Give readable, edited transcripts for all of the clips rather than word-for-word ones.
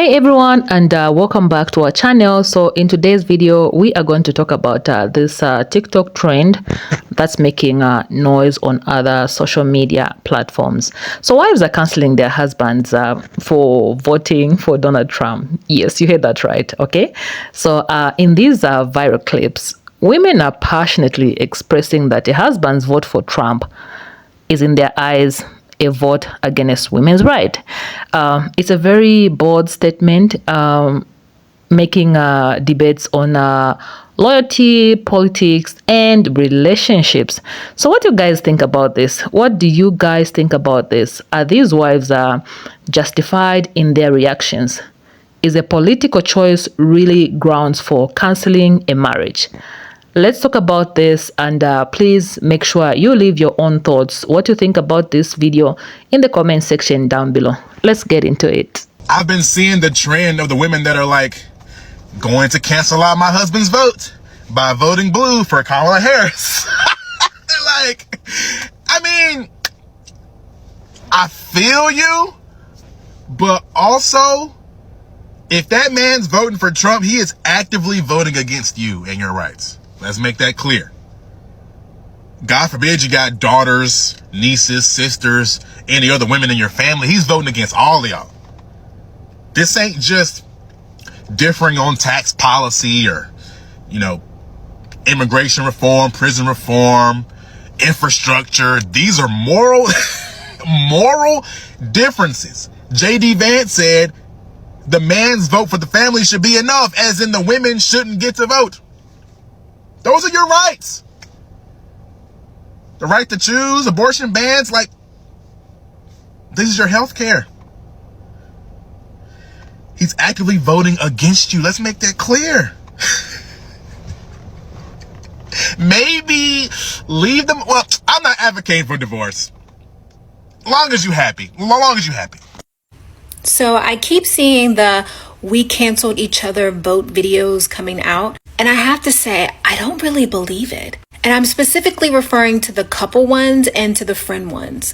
Hey everyone, and welcome back to our channel. So in today's video we are going to talk about this TikTok trend that's making noise on other social media platforms. So wives are canceling their husbands for voting for Donald Trump. Yes, you heard that right. Okay, so in these viral clips, women are passionately expressing that a husband's vote for Trump is in their eyes a vote against women's rights. It's a very bold statement, making debates on loyalty, politics, and relationships. So, what do you guys think about this? What do you guys think about this? Are these wives justified in their reactions? Is a political choice really grounds for canceling a marriage? Let's talk about this, and please make sure you leave your own thoughts, what you think about this video, in the comment section down below. Let's get into it. I've been seeing the trend of the women that are like going to cancel out my husband's vote by voting blue for Kamala Harris. Like, I mean, I feel you, but also, if that man's voting for Trump, he is actively voting against you and your rights. Let's make that clear. God forbid you got daughters, nieces, sisters, any other women in your family. He's voting against all of y'all. This ain't just differing on tax policy or, immigration reform, prison reform, infrastructure. These are moral, moral differences. J.D. Vance said the man's vote for the family should be enough, as in the women shouldn't get to vote. Those are your rights. The right to choose, abortion bans, like, this is your health care. He's actively voting against you. Let's make that clear. Maybe leave them. Well, I'm not advocating for divorce. Long as you happy. Long as you happy. So I keep seeing the "we canceled each other" vote videos coming out. And I have to say, I don't really believe it. And I'm specifically referring to the couple ones and to the friend ones.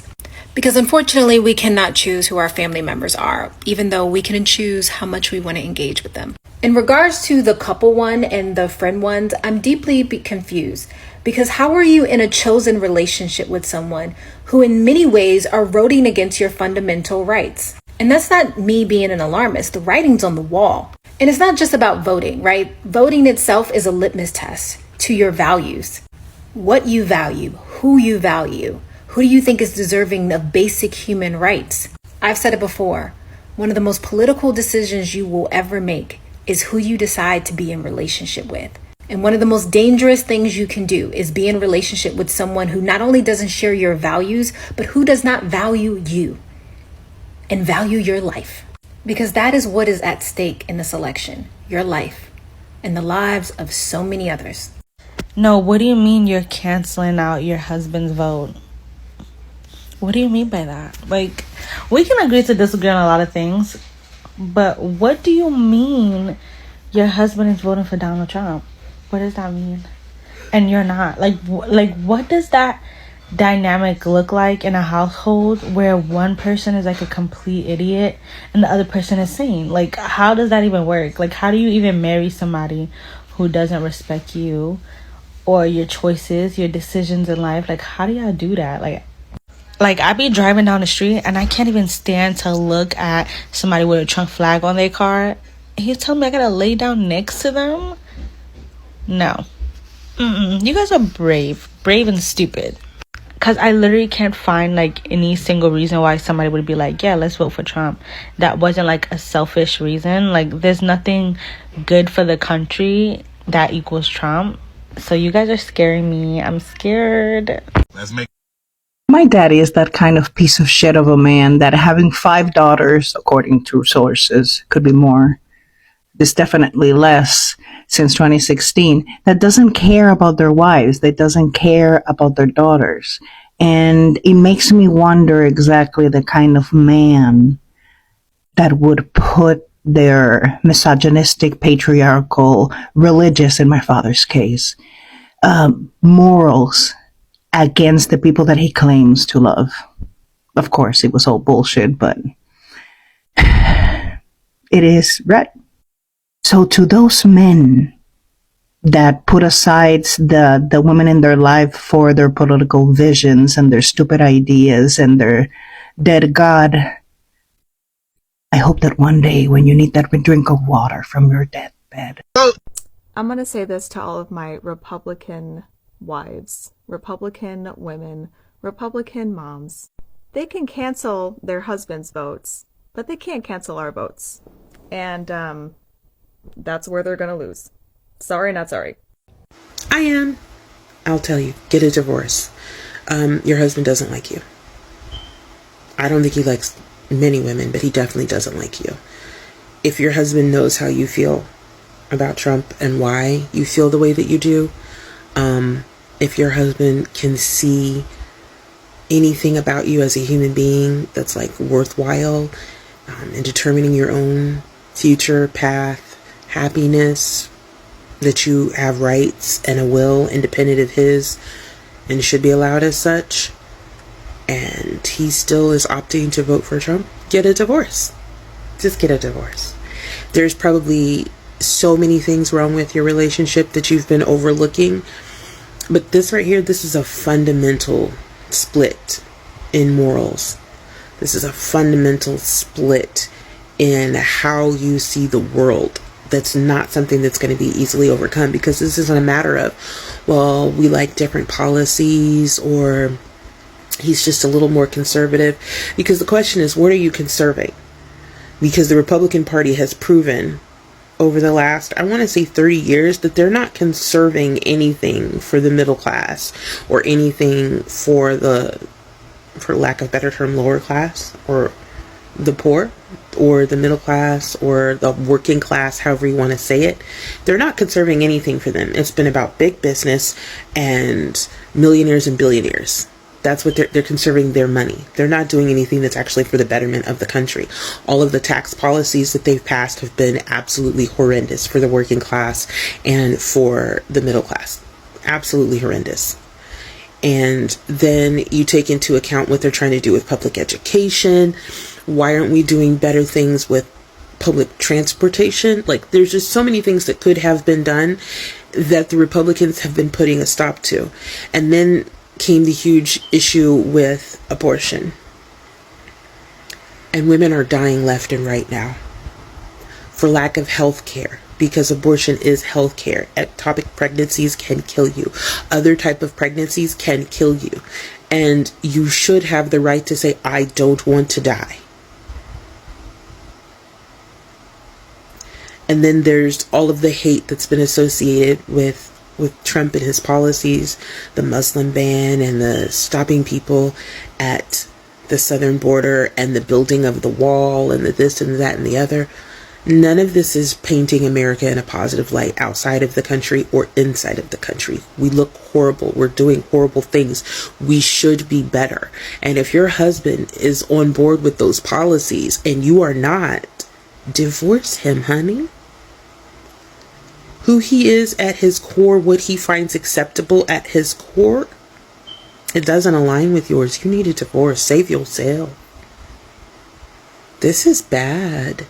Because unfortunately, we cannot choose who our family members are, even though we can choose how much we want to engage with them. In regards to the couple one and the friend ones, I'm deeply confused. Because how are you in a chosen relationship with someone who in many ways are voting against your fundamental rights? And that's not me being an alarmist. The writing's on the wall. And it's not just about voting, right? Voting itself is a litmus test to your values. What you value, who do you think is deserving of basic human rights? I've said it before. One of the most political decisions you will ever make is who you decide to be in relationship with. And one of the most dangerous things you can do is be in relationship with someone who not only doesn't share your values, but who does not value you and value your life. Because that is what is at stake in this election, your life and the lives of so many others. No, what do you mean you're canceling out your husband's vote? What do you mean by that? Like, we can agree to disagree on a lot of things, but what do you mean your husband is voting for Donald Trump? What does that mean? And you're not. Like what does that dynamic look like in a household where one person is like a complete idiot and the other person is sane? Like, how does that even work? Like, how do you even marry somebody who doesn't respect you or your choices, your decisions in life? Like, how do y'all do that? Like I be driving down the street and I can't even stand to look at somebody with a Trump flag on their car. He's telling me I gotta lay down next to them? No. You guys are brave and stupid. Because I literally can't find like any single reason why somebody would be like, yeah, let's vote for Trump. That wasn't like a selfish reason. Like, there's nothing good for the country that equals Trump. So you guys are scaring me. I'm scared. My daddy is that kind of piece of shit of a man that having 5 daughters, according to sources, could be more. There's definitely less since 2016, that doesn't care about their wives, that doesn't care about their daughters. And it makes me wonder exactly the kind of man that would put their misogynistic, patriarchal, religious, in my father's case, morals against the people that he claims to love. Of course, it was all bullshit, but it is right. So to those men that put aside the women in their life for their political visions and their stupid ideas and their dead God, I hope that one day when you need that drink of water from your deathbed. I'm going to say this to all of my Republican wives, Republican women, Republican moms. They can cancel their husband's votes, but they can't cancel our votes. And that's where they're going to lose. Sorry, not sorry. I am. I'll tell you, get a divorce. Your husband doesn't like you. I don't think he likes many women, but he definitely doesn't like you. If your husband knows how you feel about Trump and why you feel the way that you do, if your husband can see anything about you as a human being that's like worthwhile in determining your own future path, happiness, that you have rights and a will independent of his and should be allowed as such, and he still is opting to vote for Trump, get a divorce. Just get a divorce. There's probably so many things wrong with your relationship that you've been overlooking, but this right here, this is a fundamental split in morals. This is a fundamental split in how you see the world. That's not something that's going to be easily overcome, because this isn't a matter of, well, we like different policies, or he's just a little more conservative. Because the question is, what are you conserving? Because the Republican Party has proven over the last, I want to say 30 years, that they're not conserving anything for the middle class or anything for the, for lack of better term, lower class, or the poor, or the middle class, or the working class, however you want to say it. They're not conserving anything for them. It's been about big business and millionaires and billionaires. That's what they're conserving their money. They're not doing anything that's actually for the betterment of the country. All of the tax policies that they've passed have been absolutely horrendous for the working class and for the middle class. Absolutely horrendous. And then you take into account what they're trying to do with public education. Why aren't we doing better things with public transportation? Like, there's just so many things that could have been done that the Republicans have been putting a stop to. And then came the huge issue with abortion. And women are dying left and right now for lack of health care, because abortion is health care. Ectopic pregnancies can kill you. Other type of pregnancies can kill you. And you should have the right to say, I don't want to die. And then there's all of the hate that's been associated with Trump and his policies, the Muslim ban and the stopping people at the southern border and the building of the wall and the this and that and the other. None of this is painting America in a positive light outside of the country or inside of the country. We look horrible. We're doing horrible things. We should be better. And if your husband is on board with those policies and you are not, divorce him, honey. Who he is at his core, what he finds acceptable at his core, it doesn't align with yours. You need a divorce. Save yourself. This is bad.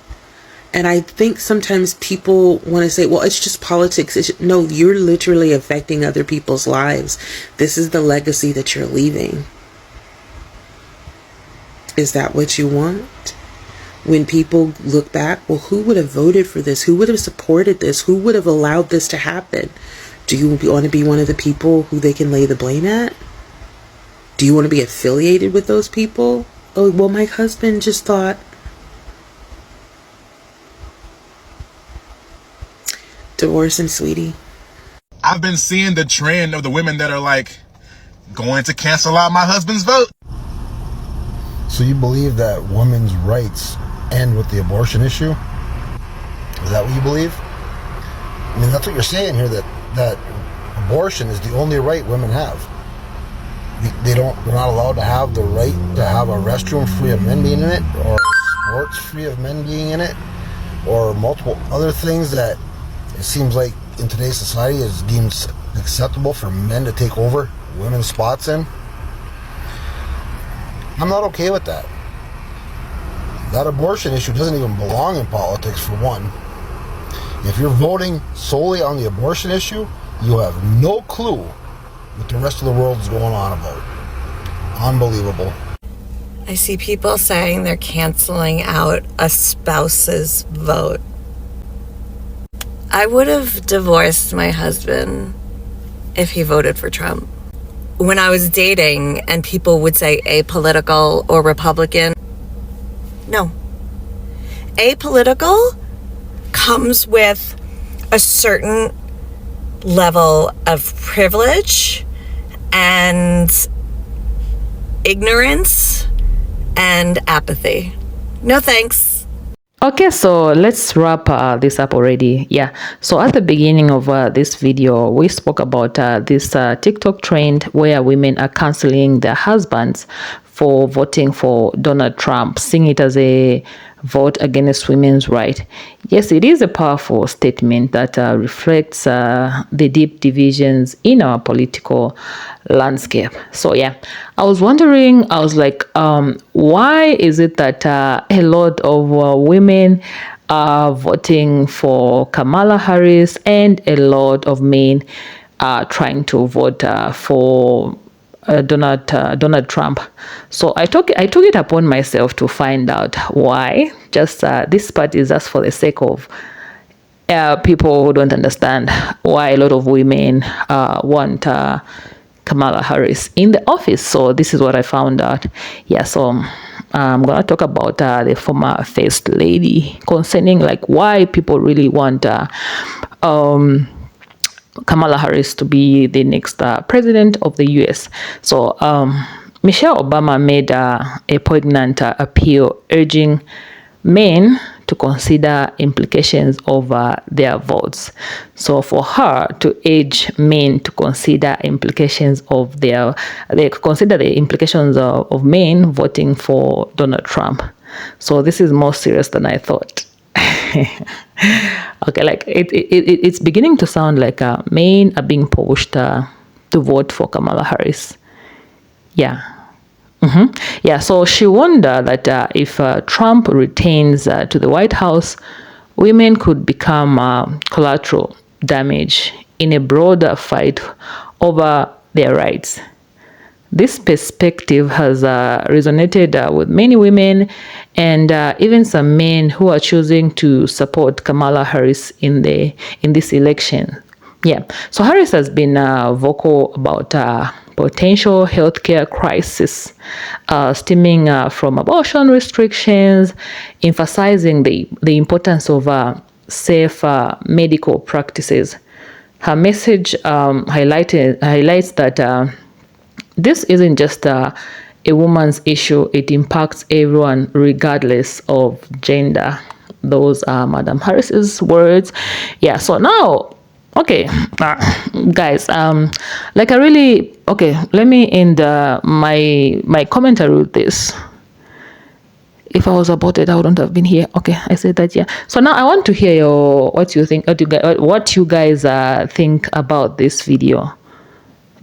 And I think sometimes people want to say, well, it's just politics. No, you're literally affecting other people's lives. This is the legacy that you're leaving. Is that what you want? When people look back, well, who would have voted for this? Who would have supported this? Who would have allowed this to happen? Do you want to be one of the people who they can lay the blame at? Do you want to be affiliated with those people? Oh, well, my husband just thought. Divorce him, sweetie. I've been seeing the trend of the women that are like going to cancel out my husband's vote. So you believe that women's rights end with the abortion issue? Is that what you believe? I mean, that's what you're saying here, that abortion is the only right women have. They're not allowed to have the right to have a restroom free of men being in it, or sports free of men being in it, or multiple other things that it seems like in today's society is deemed acceptable for men to take over women's spots in. I'm not okay with that. That abortion issue doesn't even belong in politics, for one. If you're voting solely on the abortion issue, you have no clue what the rest of the world is going on about. Unbelievable. I see people saying they're canceling out a spouse's vote. I would have divorced my husband if he voted for Trump. When I was dating and people would say apolitical or Republican, no. Apolitical comes with a certain level of privilege and ignorance and apathy. No thanks. Okay, so let's wrap this up already. Yeah, so at the beginning of this video, we spoke about this TikTok trend where women are canceling their husbands for voting for Donald Trump, seeing it as a vote against women's rights. Yes, it is a powerful statement that reflects the deep divisions in our political landscape. So yeah, I was wondering, I was like, why is it that a lot of women are voting for Kamala Harris and a lot of men are trying to vote for Donald Trump? So I took it upon myself to find out why. Just this part is just for the sake of people who don't understand why a lot of women want Kamala Harris in the office. So this is what I found out. Yeah, so I'm gonna talk about the former first lady concerning like why people really want Kamala Harris to be the next president of the US. So Michelle Obama made a poignant appeal urging men to consider implications of their votes. So for her to urge men to consider implications of consider the implications of men voting for Donald Trump. So this is more serious than I thought. Okay, like it's beginning to sound like men are being pushed to vote for Kamala Harris. Yeah. Yeah, so she wondered that if Trump retains to the White House, women could become collateral damage in a broader fight over their rights. This perspective has resonated with many women and even some men who are choosing to support Kamala Harris in this election. Yeah, so Harris has been vocal about potential healthcare crisis stemming from abortion restrictions, emphasizing the importance of safe medical practices. Her message highlights that this isn't just a woman's issue, it impacts everyone regardless of gender. Those are Madam Harris's words. Yeah, so now, okay, guys, like I really, okay, let me end my commentary with this. If I was aborted, I wouldn't have been here. Okay, I said that, yeah. So now I want to hear what you you guys think about this video.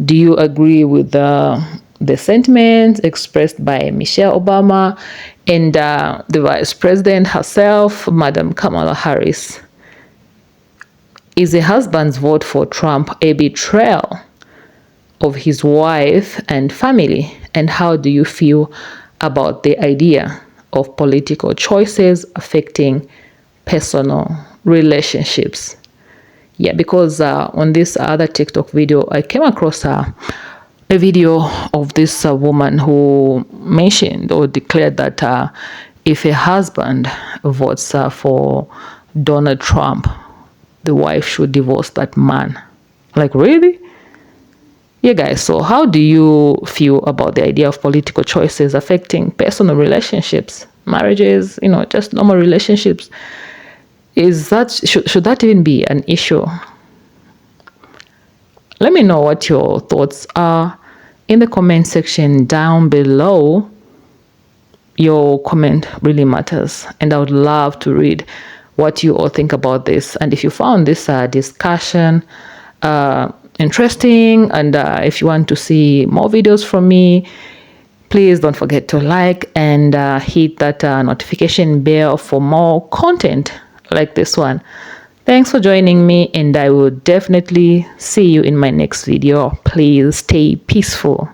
Do you agree with the sentiments expressed by Michelle Obama and the Vice President herself, Madam Kamala Harris? Is a husband's vote for Trump a betrayal of his wife and family? And how do you feel about the idea of political choices affecting personal relationships? Yeah, because on this other TikTok video, I came across a video of this woman who mentioned or declared that if a husband votes for Donald Trump, the wife should divorce that man. Like, really? Yeah, guys, so how do you feel about the idea of political choices affecting personal relationships, marriages, just normal relationships? Is that should that even be an issue? Let me know what your thoughts are in the comment section down below. Your comment really matters, and I would love to read what you all think about this. And if you found this discussion interesting, and if you want to see more videos from me, Please don't forget to like and hit that notification bell for more content like this one. Thanks for joining me, and I will definitely see you in my next video. Please stay peaceful.